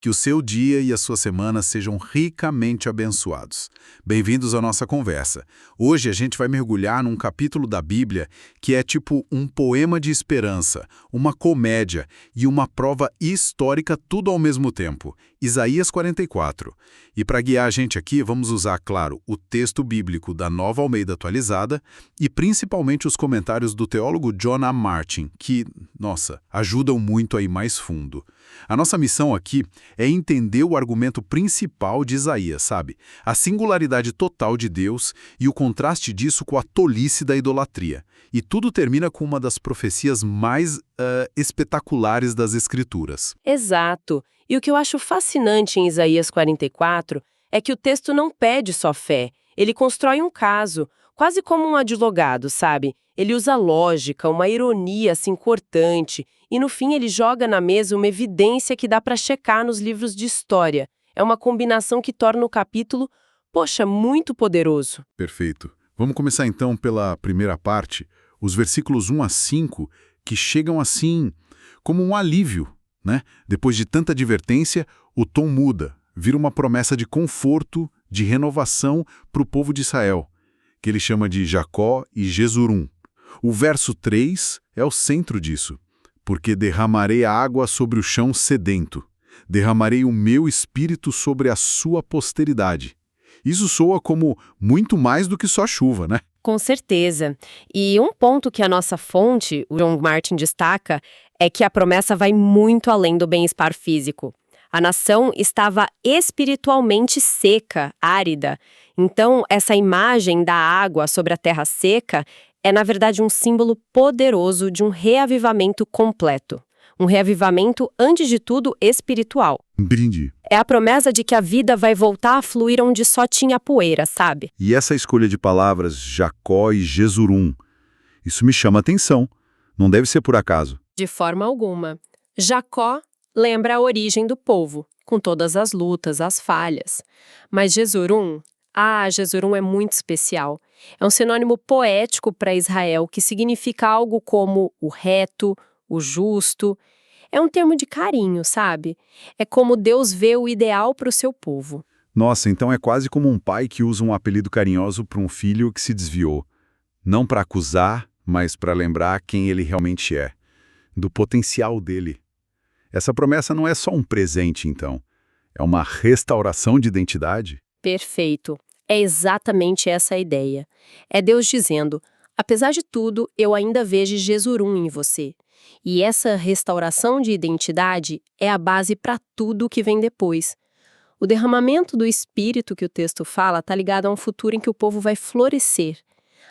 Que o seu dia e a sua semana sejam ricamente abençoados. Bem-vindos à nossa conversa. Hoje a gente vai mergulhar num capítulo da Bíblia que é tipo um poema de esperança, uma comédia e uma prova histórica tudo ao mesmo tempo. Isaías 44. E para guiar a gente aqui, vamos usar, claro, o texto bíblico da Nova Almeida Atualizada e principalmente os comentários do teólogo John A. Martin, que, nossa, ajudam muito a ir mais fundo. A nossa missão aqui é entender o argumento principal de Isaías, sabe? A singularidade total de Deus e o contraste disso com a tolice da idolatria. E tudo termina com uma das profecias mais espetaculares das Escrituras. Exato. E o que eu acho fascinante em Isaías 44 é que o texto não pede só fé, ele constrói um caso, quase como um advogado, sabe? Ele usa lógica, uma ironia assim cortante, e no fim ele joga na mesa uma evidência que dá para checar nos livros de história. É uma combinação que torna o capítulo, poxa, muito poderoso. Perfeito. Vamos começar então pela primeira parte, os versículos 1 a 5, que chegam assim como um alívio, né? Depois de tanta advertência, o tom muda, vira uma promessa de conforto, de renovação para o povo de Israel, que ele chama de Jacó e Jesurum. O verso 3 é o centro disso. Porque derramarei a água sobre o chão sedento, derramarei o meu espírito sobre a sua posteridade. Isso soa como muito mais do que só chuva, né? Com certeza. E um ponto que a nossa fonte, o John Martin, destaca é que a promessa vai muito além do bem-estar físico. A nação estava espiritualmente seca, árida. Então, essa imagem da água sobre a terra seca é, na verdade, um símbolo poderoso de um reavivamento completo. Um reavivamento, antes de tudo, espiritual. Entendi. É a promessa de que a vida vai voltar a fluir onde só tinha poeira, sabe? E essa escolha de palavras, Jacó e Jesurum, isso me chama a atenção. Não deve ser por acaso. De forma alguma. Jacó lembra a origem do povo, com todas as lutas, as falhas. Mas Jesurum é muito especial. É um sinônimo poético para Israel que significa algo como o reto, o justo. É um termo de carinho, sabe? É como Deus vê o ideal para o seu povo. Nossa, então é quase como um pai que usa um apelido carinhoso para um filho que se desviou. Não para acusar, mas para lembrar quem ele realmente é. Do potencial dele. Essa promessa não é só um presente, então. É uma restauração de identidade. Perfeito. É exatamente essa a ideia. É Deus dizendo, apesar de tudo, eu ainda vejo Jesurum em você. E essa restauração de identidade é a base para tudo o que vem depois. O derramamento do Espírito que o texto fala está ligado a um futuro em que o povo vai florescer.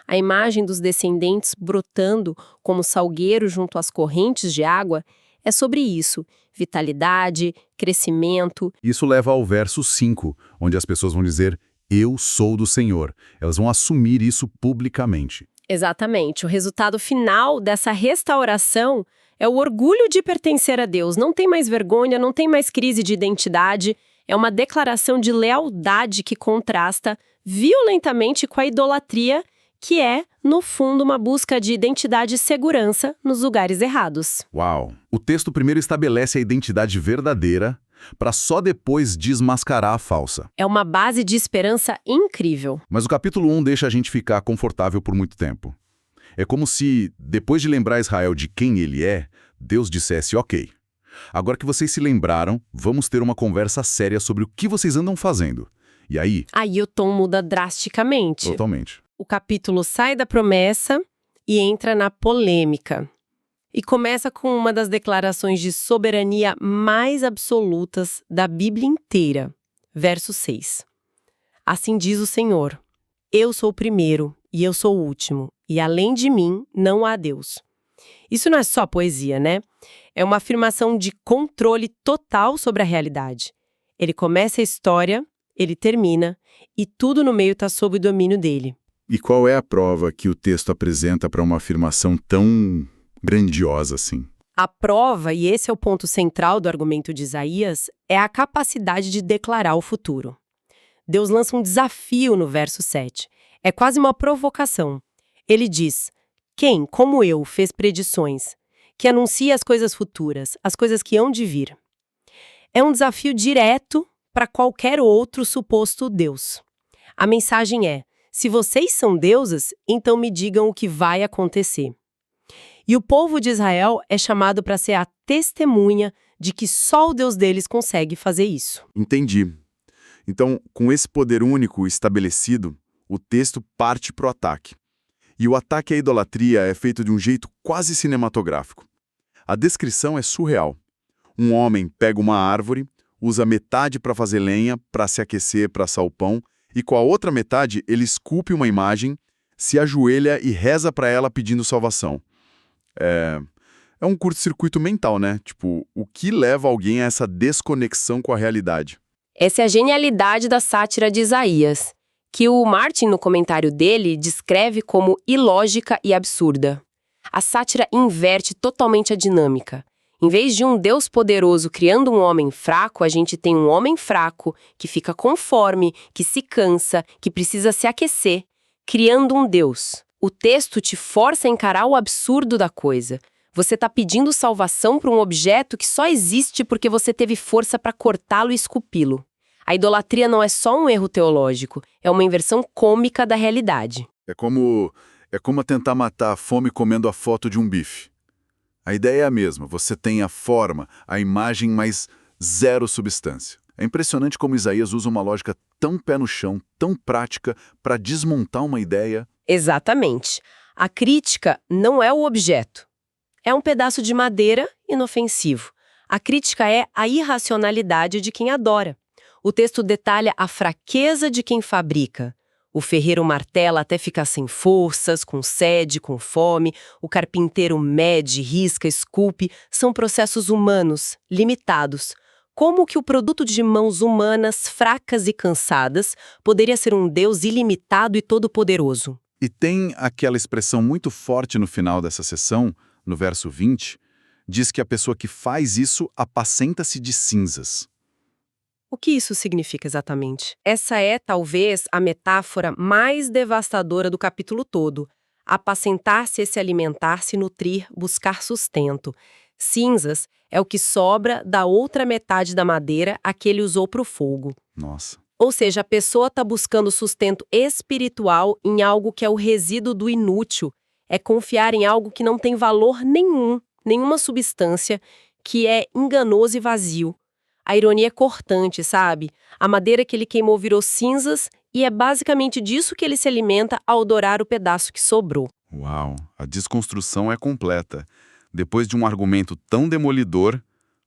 A imagem dos descendentes brotando como salgueiro junto às correntes de água é sobre isso, vitalidade, crescimento. Isso leva ao verso 5, onde as pessoas vão dizer, eu sou do Senhor. Elas vão assumir isso publicamente. Exatamente. O resultado final dessa restauração é o orgulho de pertencer a Deus. Não tem mais vergonha, não tem mais crise de identidade. É uma declaração de lealdade que contrasta violentamente com a idolatria, que é, no fundo, uma busca de identidade e segurança nos lugares errados. Uau! O texto primeiro estabelece a identidade verdadeira, para só depois desmascarar a falsa. É uma base de esperança incrível. Mas o capítulo 1 deixa a gente ficar confortável por muito tempo. É como se, depois de lembrar Israel de quem ele é, Deus dissesse, ok, agora que vocês se lembraram, vamos ter uma conversa séria sobre o que vocês andam fazendo. E aí... Aí o tom muda drasticamente. Totalmente. O capítulo sai da promessa e entra na polêmica. E começa com uma das declarações de soberania mais absolutas da Bíblia inteira. Verso 6. Assim diz o Senhor, eu sou o primeiro e eu sou o último, e além de mim não há Deus. Isso não é só poesia, né? É uma afirmação de controle total sobre a realidade. Ele começa a história, ele termina, e tudo no meio está sob o domínio dele. E qual é a prova que o texto apresenta para uma afirmação tão grandiosa assim? A prova, e esse é o ponto central do argumento de Isaías, é a capacidade de declarar o futuro. Deus lança um desafio no verso 7. É quase uma provocação. Ele diz, quem, como eu, fez predições, que anuncia as coisas futuras, as coisas que hão de vir. É um desafio direto para qualquer outro suposto Deus. A mensagem é: se vocês são deuses, então me digam o que vai acontecer. E o povo de Israel é chamado para ser a testemunha de que só o Deus deles consegue fazer isso. Entendi. Então, com esse poder único estabelecido, o texto parte para o ataque. E o ataque à idolatria é feito de um jeito quase cinematográfico. A descrição é surreal. Um homem pega uma árvore, usa metade para fazer lenha, para se aquecer, para assar o pão, e com a outra metade ele esculpe uma imagem, se ajoelha e reza para ela pedindo salvação. É um curto-circuito mental, né? Tipo, o que leva alguém a essa desconexão com a realidade? Essa é a genialidade da sátira de Isaías, que o Martin, no comentário dele, descreve como ilógica e absurda. A sátira inverte totalmente a dinâmica. Em vez de um Deus poderoso criando um homem fraco, a gente tem um homem fraco que fica conforme, que se cansa, que precisa se aquecer, criando um Deus. O texto te força a encarar o absurdo da coisa. Você está pedindo salvação para um objeto que só existe porque você teve força para cortá-lo e esculpi-lo. A idolatria não é só um erro teológico, é uma inversão cômica da realidade. É como tentar matar a fome comendo a foto de um bife. A ideia é a mesma, você tem a forma, a imagem, mas zero substância. É impressionante como Isaías usa uma lógica tão pé no chão, tão prática, para desmontar uma ideia. Exatamente. A crítica não é o objeto. É um pedaço de madeira inofensivo. A crítica é a irracionalidade de quem adora. O texto detalha a fraqueza de quem fabrica. O ferreiro martela até ficar sem forças, com sede, com fome. O carpinteiro mede, risca, esculpe. São processos humanos, limitados. Como que o produto de mãos humanas, fracas e cansadas, poderia ser um Deus ilimitado e todo-poderoso? E tem aquela expressão muito forte no final dessa sessão, no verso 20, diz que a pessoa que faz isso apacenta-se de cinzas. O que isso significa exatamente? Essa é, talvez, a metáfora mais devastadora do capítulo todo. Apacentar-se é se alimentar, se nutrir, buscar sustento. Cinzas é o que sobra da outra metade da madeira a que ele usou para o fogo. Nossa. Ou seja, a pessoa está buscando sustento espiritual em algo que é o resíduo do inútil. É confiar em algo que não tem valor nenhum, nenhuma substância, que é enganoso e vazio. A ironia é cortante, sabe? A madeira que ele queimou virou cinzas e é basicamente disso que ele se alimenta ao dourar o pedaço que sobrou. Uau, a desconstrução é completa. Depois de um argumento tão demolidor,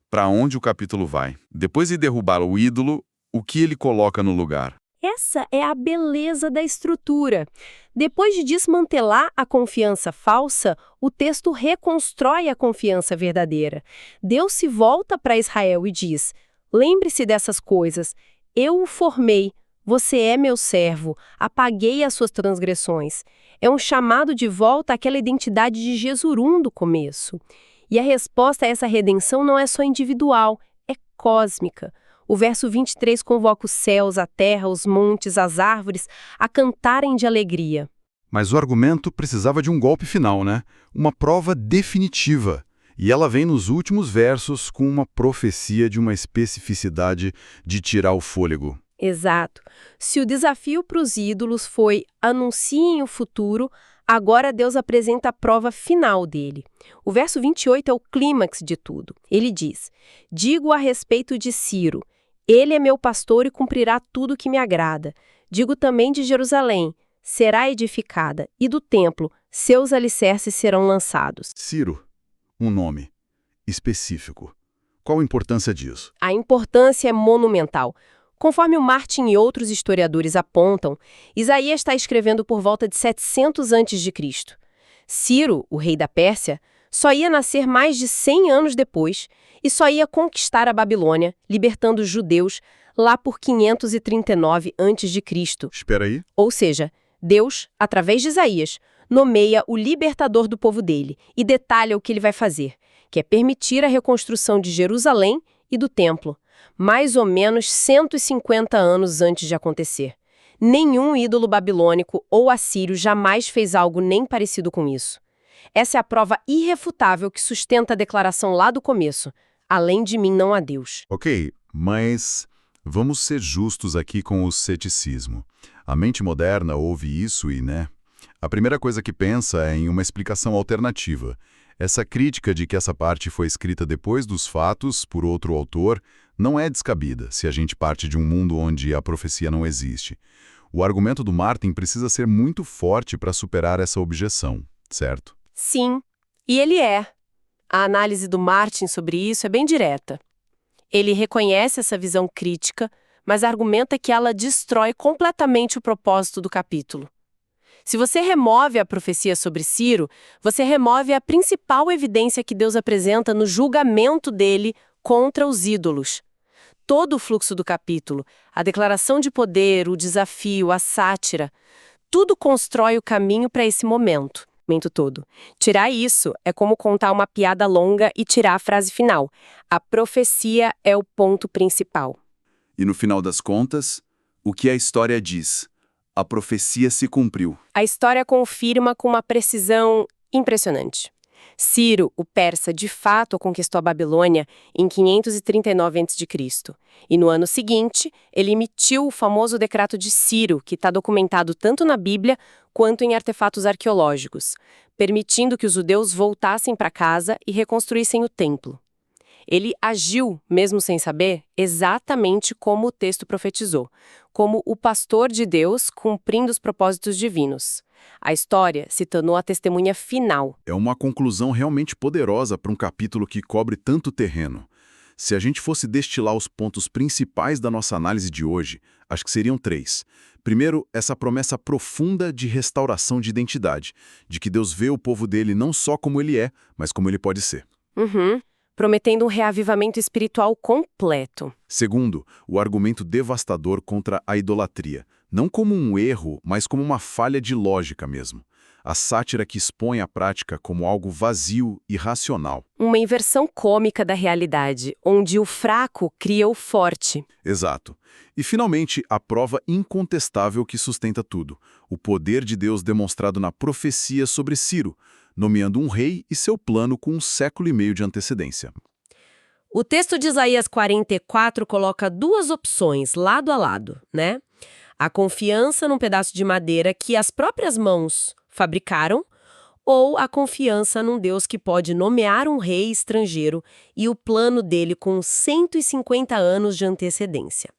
para onde o capítulo vai? Depois de derrubar o ídolo, o que ele coloca no lugar? Essa é a beleza da estrutura. Depois de desmantelar a confiança falsa, o texto reconstrói a confiança verdadeira. Deus se volta para Israel e diz: lembre-se dessas coisas. Eu o formei. Você é meu servo. Apaguei as suas transgressões. É um chamado de volta àquela identidade de Jesurum do começo. E a resposta a essa redenção não é só individual, é cósmica. O verso 23 convoca os céus, a terra, os montes, as árvores a cantarem de alegria. Mas o argumento precisava de um golpe final, né? Uma prova definitiva. E ela vem nos últimos versos com uma profecia de uma especificidade de tirar o fôlego. Exato. Se o desafio para os ídolos foi anunciem o futuro, agora Deus apresenta a prova final dele. O verso 28 é o clímax de tudo. Ele diz: digo a respeito de Ciro, ele é meu pastor e cumprirá tudo que me agrada. Digo também de Jerusalém, será edificada, e do templo, seus alicerces serão lançados. Ciro, um nome específico. Qual a importância disso? A importância é monumental. Conforme o Martin e outros historiadores apontam, Isaías está escrevendo por volta de 700 a.C. Ciro, o rei da Pérsia, só ia nascer mais de 100 anos depois e só ia conquistar a Babilônia, libertando os judeus, lá por 539 a.C. Espera aí. Ou seja, Deus, através de Isaías, nomeia o libertador do povo dele e detalha o que ele vai fazer, que é permitir a reconstrução de Jerusalém e do templo, mais ou menos 150 anos antes de acontecer. Nenhum ídolo babilônico ou assírio jamais fez algo nem parecido com isso. Essa é a prova irrefutável que sustenta a declaração lá do começo. além de mim não há Deus. Ok, mas vamos ser justos aqui com o ceticismo. A mente moderna ouve isso e, a primeira coisa que pensa é em uma explicação alternativa. Essa crítica de que essa parte foi escrita depois dos fatos, por outro autor, não é descabida se a gente parte de um mundo onde a profecia não existe. O argumento do Martin precisa ser muito forte para superar essa objeção, certo? Sim, e ele é. A análise do Martin sobre isso é bem direta. Ele reconhece essa visão crítica, mas argumenta que ela destrói completamente o propósito do capítulo. Se você remove a profecia sobre Ciro, você remove a principal evidência que Deus apresenta no julgamento dele contra os ídolos. Todo o fluxo do capítulo, a declaração de poder, o desafio, a sátira, tudo constrói o caminho para esse momento todo. Tirar isso é como contar uma piada longa e tirar a frase final. A profecia é o ponto principal. E no final das contas, o que a história diz? A profecia se cumpriu. A história confirma com uma precisão impressionante. Ciro, o persa, de fato conquistou a Babilônia em 539 a.C. E no ano seguinte, ele emitiu o famoso Decreto de Ciro, que está documentado tanto na Bíblia quanto em artefatos arqueológicos, permitindo que os judeus voltassem para casa e reconstruíssem o templo. Ele agiu, mesmo sem saber, exatamente como o texto profetizou, como o pastor de Deus cumprindo os propósitos divinos. A história se tornou a testemunha final. É uma conclusão realmente poderosa para um capítulo que cobre tanto terreno. Se a gente fosse destilar os pontos principais da nossa análise de hoje, acho que seriam 3. Primeiro, essa promessa profunda de restauração de identidade, de que Deus vê o povo dele não só como ele é, mas como ele pode ser. Prometendo um reavivamento espiritual completo. Segundo, o argumento devastador contra a idolatria. Não como um erro, mas como uma falha de lógica mesmo. A sátira que expõe a prática como algo vazio e irracional. Uma inversão cômica da realidade, onde o fraco cria o forte. Exato. E, finalmente, a prova incontestável que sustenta tudo. O poder de Deus demonstrado na profecia sobre Ciro, nomeando um rei e seu plano com 1,5 século de antecedência. O texto de Isaías 44 coloca 2 opções, lado a lado, A confiança num pedaço de madeira que as próprias mãos fabricaram, ou a confiança num Deus que pode nomear um rei estrangeiro e o plano dele com 150 anos de antecedência.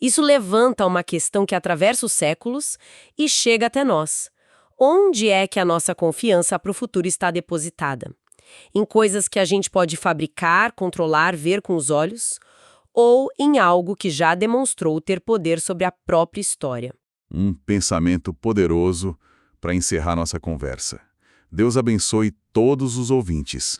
Isso levanta uma questão que atravessa os séculos e chega até nós. Onde é que a nossa confiança para o futuro está depositada? Em coisas que a gente pode fabricar, controlar, ver com os olhos? Ou em algo que já demonstrou ter poder sobre a própria história? Um pensamento poderoso para encerrar nossa conversa. Deus abençoe todos os ouvintes.